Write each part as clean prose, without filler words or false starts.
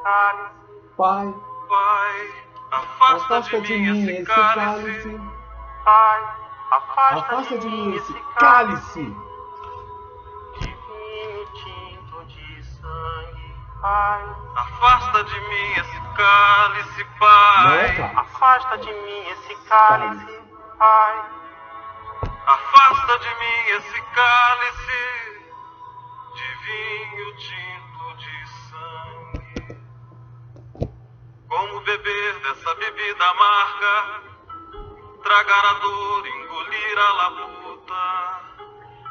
Pai, Pai, afasta de mim esse cálice. Pai, afasta de mim esse cálice de vinho tinto de sangue. Pai, afasta de mim esse cálice, Pai. Não é cálice. Afasta de mim esse cálice, Pai. Afasta de mim esse cálice de vinho tinto de sangue. Como beber dessa bebida amarga, tragar a dor, engolir a labuta.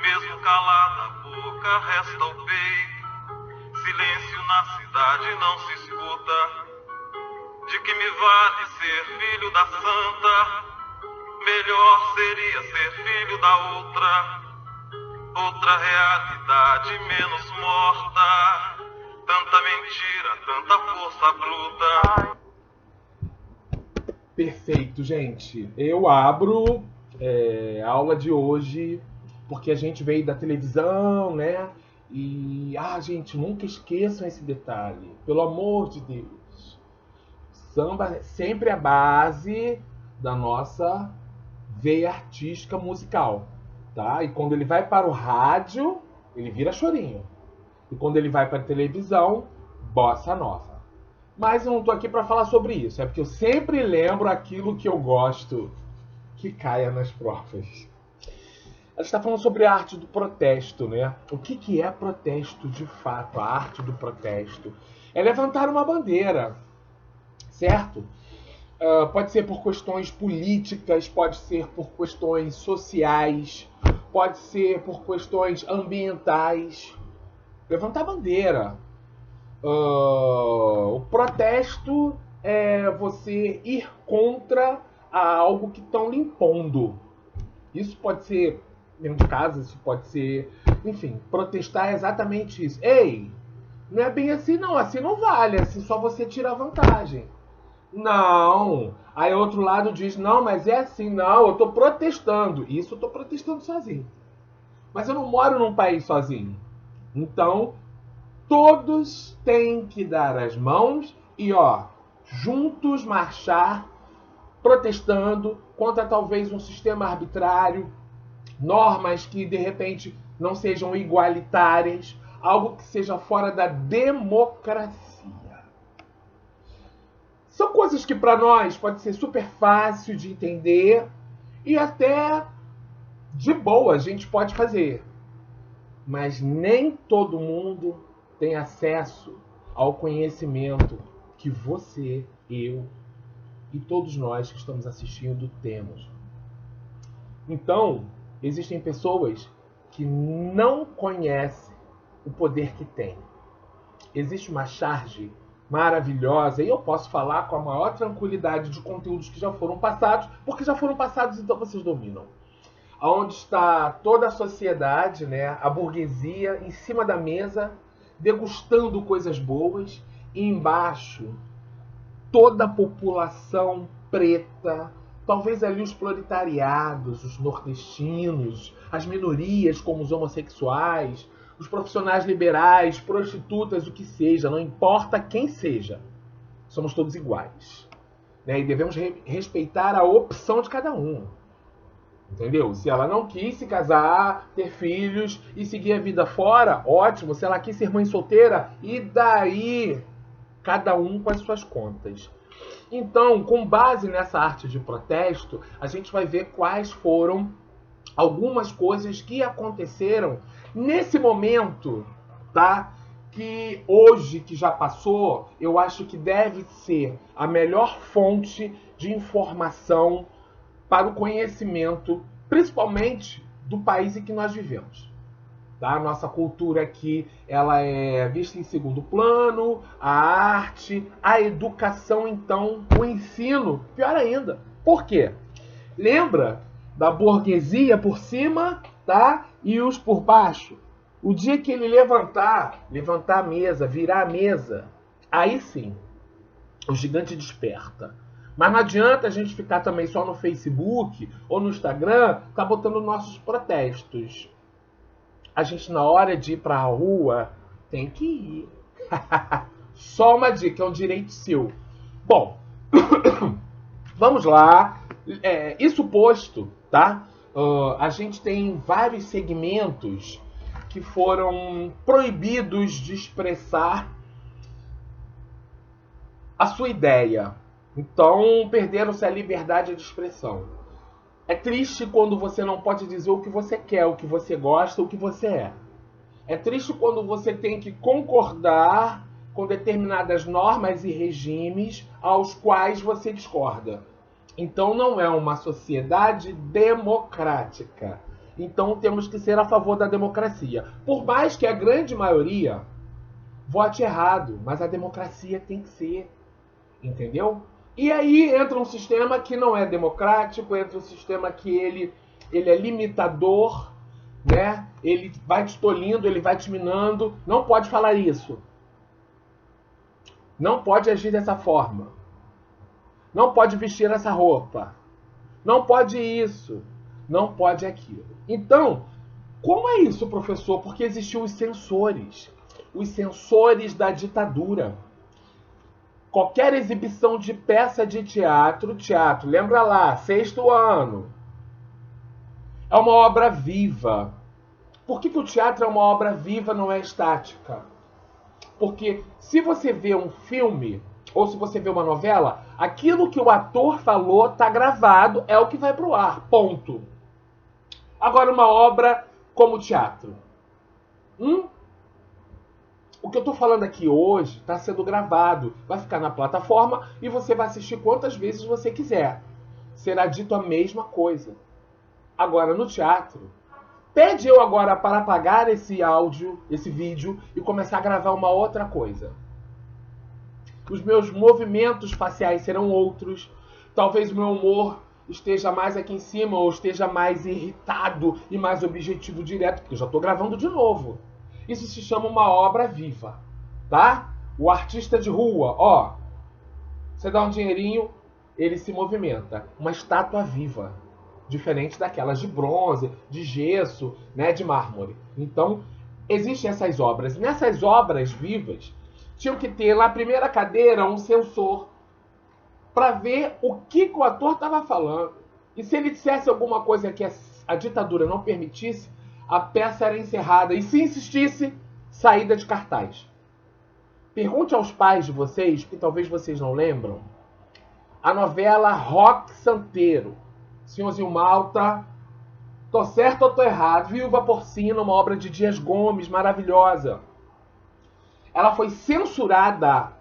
Mesmo calada a boca, resta o peito. Silêncio na cidade não se escuta. De que me vale ser filho da santa? Melhor seria ser filho da outra realidade menos morta. Tanta mentira, tanta força bruta. Perfeito, gente. Eu abro a aula de hoje porque a gente veio da televisão, né? E, gente, nunca esqueçam esse detalhe. Pelo amor de Deus. Samba é sempre a base da nossa veia artística musical, tá? E quando ele vai para o rádio, ele vira chorinho. E quando ele vai para a televisão, bossa nova. Mas eu não tô aqui para falar sobre isso, é porque eu sempre lembro aquilo que eu gosto que caia nas provas. A gente está falando sobre a arte do protesto, né? O que é protesto de fato? A arte do protesto é levantar uma bandeira, certo? Pode ser por questões políticas, pode ser por questões sociais, pode ser por questões ambientais. Levantar bandeira. O protesto é você ir contra algo que estão lhe impondo. Isso pode ser dentro de casa, isso pode ser... Enfim, protestar é exatamente isso. Ei, não é bem assim não, assim não vale, assim só você tira vantagem. Não. Aí outro lado diz, não, mas é assim, não, eu tô protestando. Isso eu tô protestando sozinho. Mas eu não moro num país sozinho. Então, todos têm que dar as mãos e, juntos marchar, protestando contra talvez um sistema arbitrário, normas que de repente não sejam igualitárias, algo que seja fora da democracia. São coisas que para nós pode ser super fácil de entender e até de boa a gente pode fazer. Mas nem todo mundo tem acesso ao conhecimento que você, eu e todos nós que estamos assistindo temos. Então, existem pessoas que não conhecem o poder que têm. Existe uma charge maravilhosa, e eu posso falar com a maior tranquilidade de conteúdos que já foram passados, porque já foram passados, então vocês dominam. Onde está toda a sociedade, né, a burguesia, em cima da mesa, degustando coisas boas, e embaixo toda a população preta, talvez ali os proletariados, os nordestinos, as minorias como os homossexuais, os profissionais liberais, prostitutas, o que seja, não importa quem seja, somos todos iguais, né? E devemos respeitar a opção de cada um. Entendeu? Se ela não quis se casar, ter filhos e seguir a vida fora, ótimo. Se ela quis ser mãe solteira, e daí? Cada um com as suas contas. Então, com base nessa arte de protesto, a gente vai ver quais foram algumas coisas que aconteceram nesse momento, tá? Que hoje, que já passou, eu acho que deve ser a melhor fonte de informação para o conhecimento, principalmente do país em que nós vivemos. Tá? A nossa cultura aqui ela é vista em segundo plano, a arte, a educação, então, o ensino, pior ainda. Por quê? Lembra da burguesia por cima, tá? E os por baixo? O dia que ele levantar a mesa, virar a mesa, aí sim, o gigante desperta. Mas não adianta a gente ficar também só no Facebook ou no Instagram, tá botando nossos protestos. A gente, na hora de ir pra rua, tem que ir. Só uma dica, é um direito seu. Bom, vamos lá. Isso posto, tá? A gente tem vários segmentos que foram proibidos de expressar a sua ideia. Então, perderam-se a liberdade de expressão. É triste quando você não pode dizer o que você quer, o que você gosta, o que você é. É triste quando você tem que concordar com determinadas normas e regimes aos quais você discorda. Então não é uma sociedade democrática. Então temos que ser a favor da democracia. Por mais que a grande maioria vote errado, mas a democracia tem que ser. Entendeu? E aí entra um sistema que não é democrático, entra um sistema que ele é limitador, né? Ele vai te tolhindo, ele vai te minando. Não pode falar isso. Não pode agir dessa forma. Não pode vestir essa roupa. Não pode isso. Não pode aquilo. Então, como é isso, professor? Porque existiam os censores. Os censores da ditadura. Qualquer exibição de peça de teatro, lembra lá, 6º ano, é uma obra viva. Por que o teatro é uma obra viva, não é estática? Porque se você vê um filme, ou se você vê uma novela, aquilo que o ator falou está gravado, é o que vai para o ar, ponto. Agora, uma obra como o teatro. O que eu estou falando aqui hoje está sendo gravado, vai ficar na plataforma e você vai assistir quantas vezes você quiser. Será dito a mesma coisa. Agora, no teatro, pede eu agora para apagar esse áudio, esse vídeo e começar a gravar uma outra coisa. Os meus movimentos faciais serão outros. Talvez o meu humor esteja mais aqui em cima ou esteja mais irritado e mais objetivo direto, porque eu já estou gravando de novo. Isso se chama uma obra viva, tá? O artista de rua, ó, você dá um dinheirinho, ele se movimenta. Uma estátua viva, diferente daquelas de bronze, de gesso, né, de mármore. Então, existem essas obras. Nessas obras vivas, tinham que ter na primeira cadeira um censor para ver o que o ator estava falando. E se ele dissesse alguma coisa que a ditadura não permitisse, a peça era encerrada. E se insistisse, saída de cartaz. Pergunte aos pais de vocês, que talvez vocês não lembram, a novela Roque Santeiro. Senhorzinho Malta, tô certo ou tô errado? Viúva Porcina, uma obra de Dias Gomes, maravilhosa. Ela foi censurada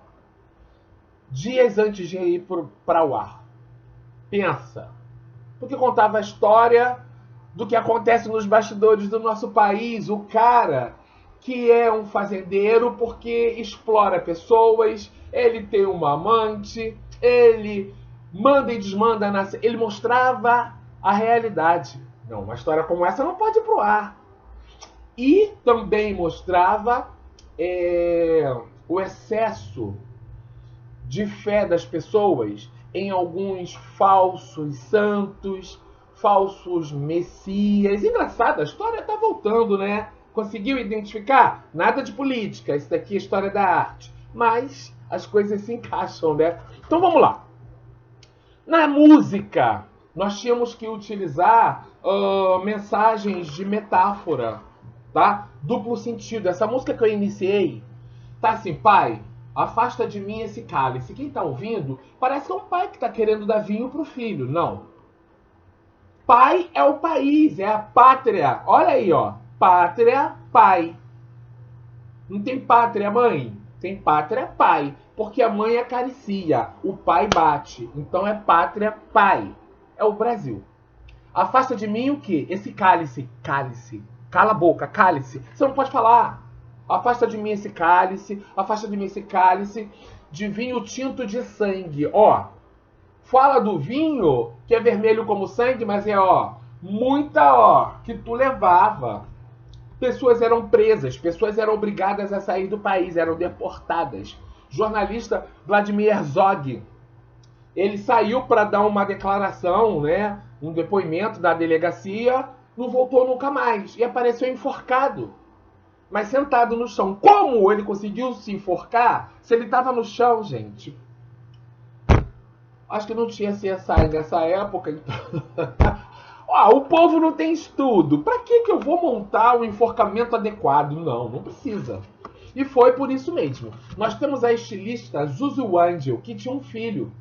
dias antes de ir para o ar. Pensa. Porque contava a história do que acontece nos bastidores do nosso país. O cara que é um fazendeiro porque explora pessoas, ele tem uma amante, ele manda e desmanda. Ele mostrava a realidade. Não, uma história como essa não pode ir pro ar. E também mostrava o excesso de fé das pessoas em alguns falsos santos, falsos messias. Engraçado, a história tá voltando, né? Conseguiu identificar? Nada de política, isso daqui é história da arte. Mas as coisas se encaixam, né? Então vamos lá. Na música, nós tínhamos que utilizar mensagens de metáfora, tá? Duplo sentido. Essa música que eu iniciei tá assim: pai, afasta de mim esse cálice. Quem tá ouvindo parece que é um pai que tá querendo dar vinho pro filho. Não. Pai é o país, é a pátria. Olha aí, ó. Pátria, pai. Não tem pátria, mãe. Tem pátria, pai. Porque a mãe acaricia, o pai bate. Então é pátria, pai. É o Brasil. Afasta de mim o quê? Esse cálice. Cálice. Cala a boca, cálice. Você não pode falar. Afasta de mim esse cálice. Afasta de mim esse cálice de vinho tinto de sangue. Ó. Fala do vinho que é vermelho como sangue, mas é, ó, muita, ó, que tu levava. Pessoas eram presas, pessoas eram obrigadas a sair do país, eram deportadas. Jornalista Vladimir Herzog, ele saiu para dar uma declaração, né, um depoimento da delegacia, não voltou nunca mais e apareceu enforcado. mas sentado no chão. Como ele conseguiu se enforcar se ele estava no chão, gente? Acho que não tinha CSI nessa época, então. O povo não tem estudo. Para que eu vou montar o enforcamento adequado? Não, não precisa. E foi por isso mesmo. Nós temos a estilista Zuzu Angel, que tinha um filho.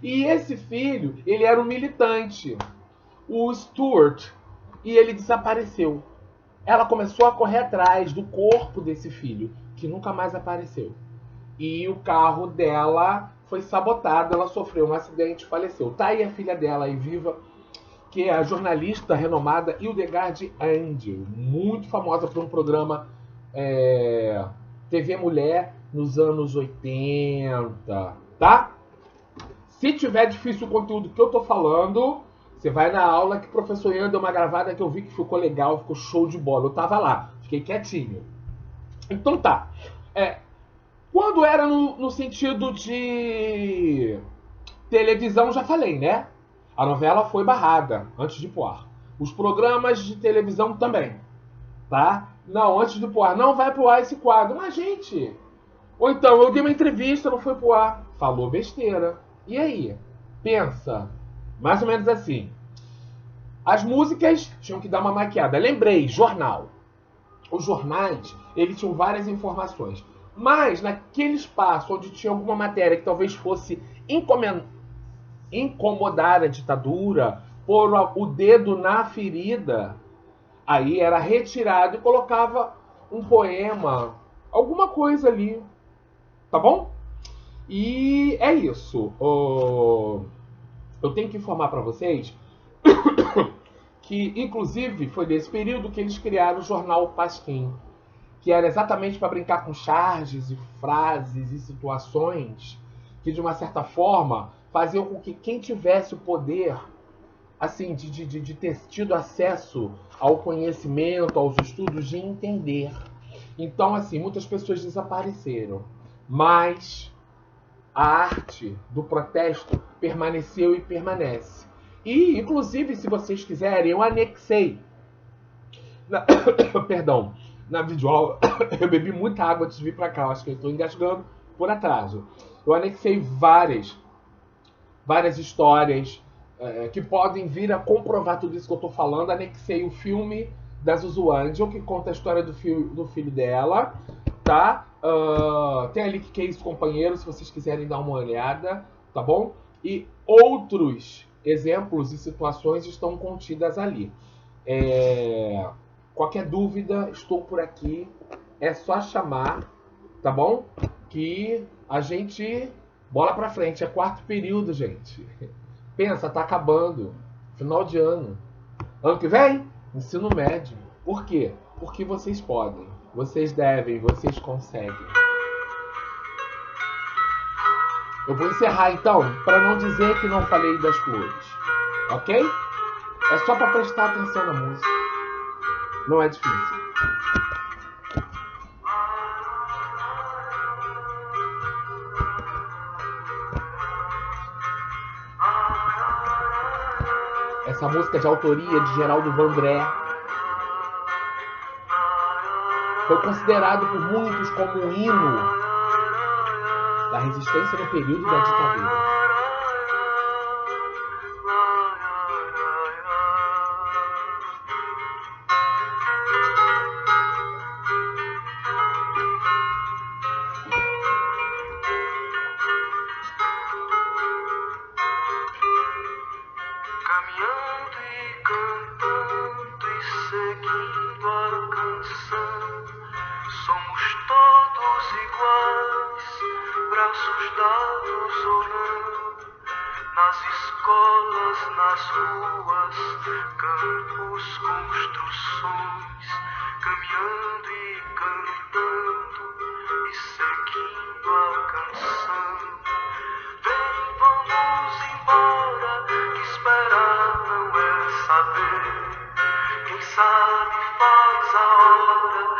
E esse filho, ele era um militante, o Stuart, e ele desapareceu. Ela começou a correr atrás do corpo desse filho, que nunca mais apareceu. E o carro dela foi sabotado, ela sofreu um acidente e faleceu. Tá aí a filha dela aí viva, que é a jornalista renomada Hildegard Angel, muito famosa por um programa TV Mulher nos anos 80, tá? Se tiver difícil o conteúdo que eu tô falando, você vai na aula que o professor Ian deu uma gravada que eu vi que ficou legal, ficou show de bola. Eu tava lá, fiquei quietinho. Então tá. Quando era no sentido de televisão, já falei, né? A novela foi barrada antes de pôr. Os programas de televisão também, tá? Não, antes de pôr, não vai pro ar esse quadro. Mas, gente... Ou então, eu dei uma entrevista, não foi pro ar. Falou besteira. E aí? Pensa. Mais ou menos assim. As músicas tinham que dar uma maquiada. Lembrei, jornal. Os jornais, eles tinham várias informações. Mas, naquele espaço onde tinha alguma matéria que talvez fosse incomodar a ditadura, pôr o dedo na ferida, aí era retirado e colocava um poema, alguma coisa ali. Tá bom? E é isso. Eu tenho que informar para vocês que, inclusive, foi nesse período que eles criaram o jornal Pasquim, que era exatamente para brincar com charges e frases e situações que, de uma certa forma, faziam com que quem tivesse o poder, assim, de ter tido acesso ao conhecimento, aos estudos, de entender. Então, assim, muitas pessoas desapareceram, mas a arte do protesto permaneceu e permanece. E, inclusive, se vocês quiserem, eu anexei perdão, na videoaula, eu bebi muita água antes de vir para cá, acho que eu estou engasgando por atraso. Eu anexei várias histórias que podem vir a comprovar tudo isso que eu estou falando. Anexei o filme da Zuzu Angel, que conta a história do filho dela, tá? Tem ali que é isso, companheiro, se vocês quiserem dar uma olhada, tá bom? E outros exemplos e situações estão contidas ali. Qualquer dúvida, estou por aqui. É só chamar, tá bom? Que a gente... Bola pra frente. É quarto período, gente. Pensa, tá acabando. Final de ano. Ano que vem, ensino médio. Por quê? Porque vocês podem. Vocês devem. Vocês conseguem. Eu vou encerrar, então, para não dizer que não falei das flores. Ok? É só para prestar atenção na música. Não é difícil. Essa música é de autoria de Geraldo Vandré. Foi considerado por muitos como um hino da resistência no período da ditadura. Caminhando e cantando e seguindo a canção, somos todos iguais, braços dados ou não, nas escolas, nas ruas, campos, construções, caminhando e cantando e seguindo a canção. Vem, vamos embora, que esperar não é saber. Quem sabe faz a hora